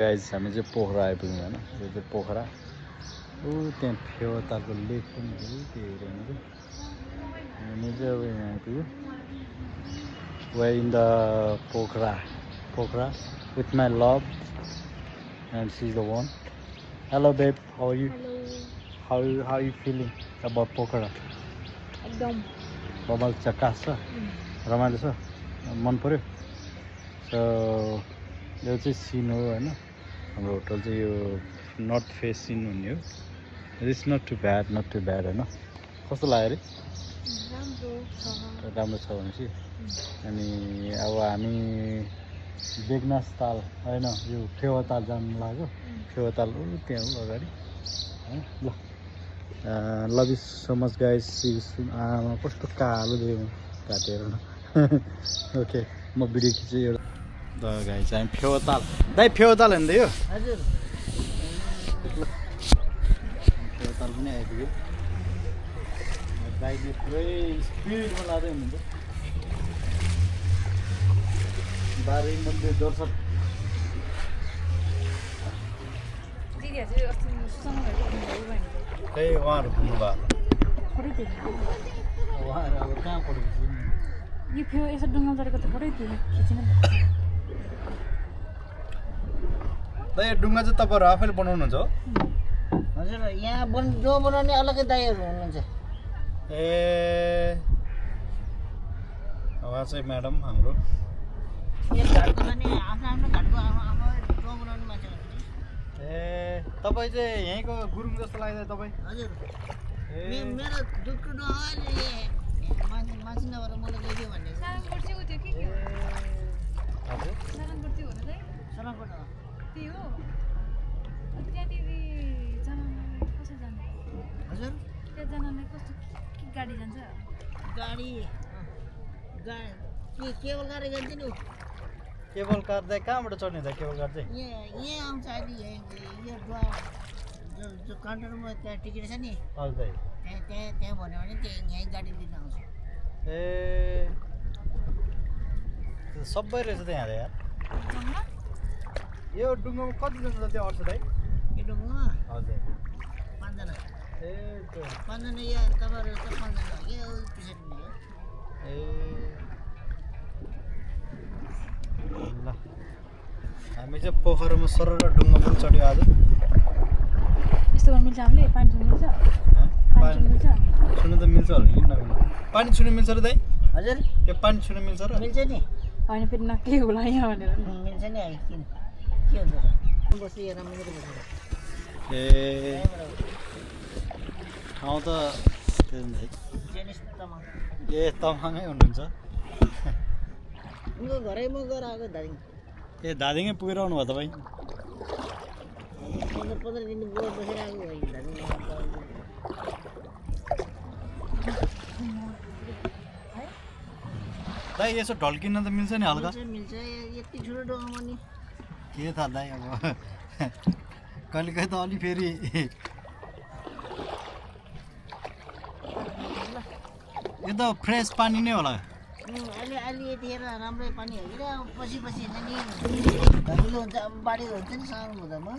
Guys हामी चाहिँ पोखरा आइपुग्यौँ होइन यो चाहिँ पोखरा त्यहाँ फेवातालको लेक पनि थियो त्यो हेऱ्यो भने चाहिँ अब यहाँ आइपुग्यो way in the Pokhara with my love and she's the one. Hello babe, how are you? Hello. How are you feeling about Pokhara? एकदम बबाल चक्कास छ रमाइलो छ मन पर्यो सो यो चाहिँ सिन हो होइन हाम्रो होटल चाहिँ यो नर्थ फेस सिन हुने हो इट्स नट टु ब्याड होइन कस्तो लाग्यो अरे राम्रो छ भनेपछि अनि अब हामी बेगनास ताल होइन यो फेवाताल जानु लाग्यो फेवाताल त्यहाँ हो अगाडि है ल love you so much guys आमा कस्तो कालो देख्यो काटेर ओके म भिडियो खिचेँ एउटा द गाइस हामी फेवाताल दाइ फेवाताल होइन यो हजुर फेवाताल पनि आइपुग्यो दाइले पुरै स्पिडमा लाँदै हुनुहुन्छ बाह्रै मध्ये दर्शक खै उहाँहरू घुम्नु भयो उहाँहरू अब कहाँ पढेको यो फेरि यसो डुङ्गा चढेको त फोटै थियो खिच्न दाइ यो डुङ्गा चाहिँ तपाईँहरू आफैले बनाउनुहुन्छ हो हजुर यहाँ जो बनाउने अलग्गै दाइहरू हुनुहुन्छ ए उहाँ चाहिँ म्याडम हाम्रो यो घाटको छ नि आफ्नो आफ्नो घाटको आमा जो बनाउने मान्छे हुनुहुन्छ ए तपाईँ चाहिँ यहीँको गुरुङ जस्तो लाग्दैन तपाईँ हजुर ए मेरो दुधको डोहाले मान्छे नभएर मलाई ल्याइदियो भन्ने सारङकोट चाहिँ उ त्यो के ए हजुर सारङकोट चाहिँ हो न दाइ सराकोट हो त्यही हो त्यहाँनिर जानलाई कसरी जान्छ हजुर त्यहाँ जानलाई कस्तो के गाडी जान्छ गाडी के केबल गाडी जान्छ नि केबल कार चाहिँ कहाँबाट चढ्ने त केबल कार चाहिँ यहाँ आउँछ अहिले यो जो काउन्टरमा त्यहाँ टिकट छ नि हजुर त्यहाँ भन्यो भने त्यहाँ यहीँ गाडी लिन आउँछ ए सबै रहेछ त यहाँ यार यो डुङ्गामा कतिजना छ त्यो अट्छ दाइ यो डुङ्गामा हजुर 5 जना ए त्यो 5 जना यो तपाईँहरू त 5 जना हो यो पछाडि हो ए ल हामी चाहिँ पोखरामा सरर डुङ्गा पनि चढ्यो आज यस्तो गर्नु मिल्छ हामीले पानी छुनु मिल्छ पानी छुनु मिल्छ छुनु त मिल्छ होला किन नमिल्नु पानी छुनु मिल्छ र दाइ हजुर यो पानी छुनु मिल्छ र मिल्छ नि होइन फेरि नक्कै होला यहाँ भनेर मिल्छ नि अहिले किन के हुन्छ त बस्छु यहाँ राम्रो बसेर ए ठाउँ त त्यो दाइ जेनिस तमाङ ए तमाङै हुनुहुन्छ उनको घरैमा गएर आएको दार्जिलिङ ए धादिङै पुगेर आउनु भयो तपाईँ 15 दिन गएर बसेर आएको भयो दार्जिलिङ दाइ यसो ढल्किन त मिल्छ नि हल्का मिल्छ यति ठुलो डोगामा नि के थाहा दाइ अब कहिले कहीँ त अलि फेरि यो त फ्रेस पानी नै होला अहिले यतिखेर राम्रै पानी हो कि पछि नि धमिलो हुन्छ अब बाढी हुन्छ नि सानो हुँदामा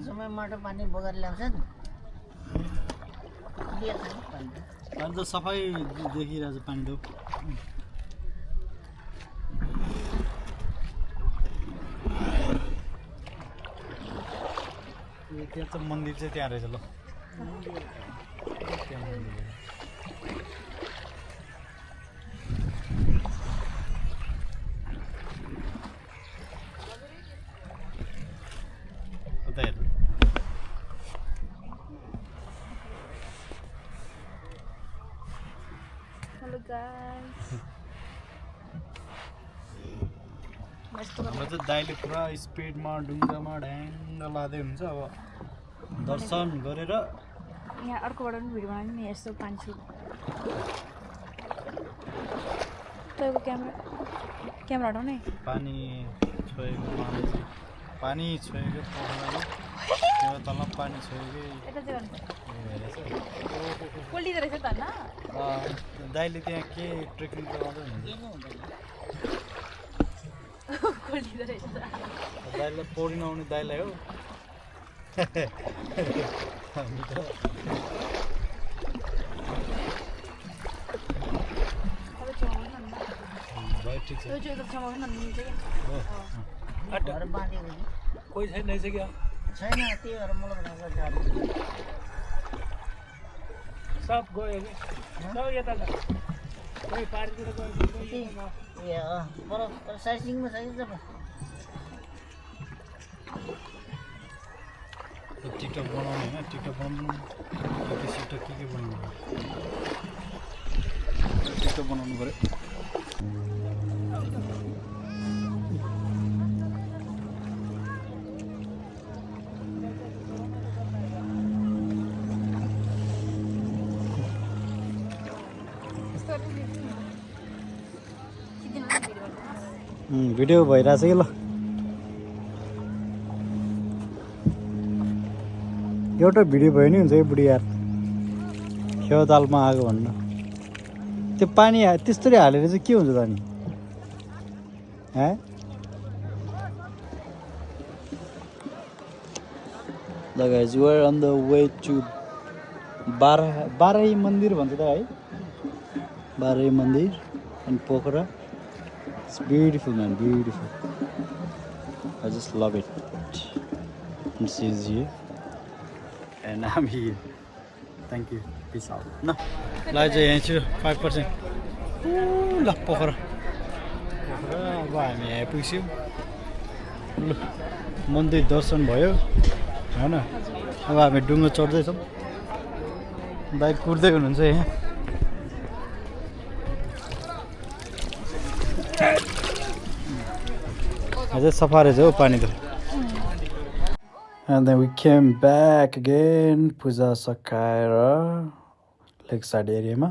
समय माटो पानी बोकेर ल्याउँछ नि अहिले त सफाइ देखिरहेको छ पानी त त्यहाँ त मन्दिर चाहिँ त्यहाँ रहेछ ल त्यहाँ मन्दिर उता हेर्नु हेलो गाइस हाम्रो चाहिँ दाइले पुरा स्पिडमा डुङ्गामा ढ्याङ्ग लाँदै हुन्छ अब दर्शन गरेर यहाँ अर्कोबाट पनि भिडियो बनायो नि यस्तो पानी छु तपाईँको क्यामेरा हटाउने पानी छोएको पानी छोएको पोखरामा त्यो तल पानी छोएकै यता चाहिँ गर्नु हेरेछ पोल्टिँदो रहेछ त होइन दाइले त्यहाँ के ट्रेकिङ गराउँदै हुन्छ खोलिँदो रहेछ दाइलाई पौडी नआउने दाइलाई हो हामी त भाइ ठिक छ घर बाँधेको कि कोही छैन रहेछ क्या छैन त्यही भएर मलाई ढङ्ग जानु सब गयो कि सब यता छ कोही पारितिर गयो ए पर साइसिङमा छ कि जब टिकटक बनाउने होइन टिकटक बनाउनु सिकटक के बनाउनु टिकटक बनाउनु पऱ्यो भिडियो भइरहेछ कि ल एउटा भिडियो भयो नि हुन्छ कि बुढी यार खेवतालमा आएको भन्नु त्यो पानी त्यस्तरी हालेर चाहिँ के हुन्छ त अनि The guys, we are on the way to Barai Mandir भन्छ त है Barai Mandir and Pokhara. It's beautiful, man, beautiful. I just love it. And she's here and I'm here. Thank you. Peace out. No. Lai चाहिँ यहाँ छु 5%. ल पोखरा अब हामी यहाँ पुग्यौँ ल मन्दिर दर्शन भयो हैन अब हामी डुङ्गो चढ्दैछौँ दाइ कुर्दै हुनुहुन्छ यहाँ अझै सफा रहेछ हौ पानी त And then we came back again Puja सकाएर लेक साइड एरियामा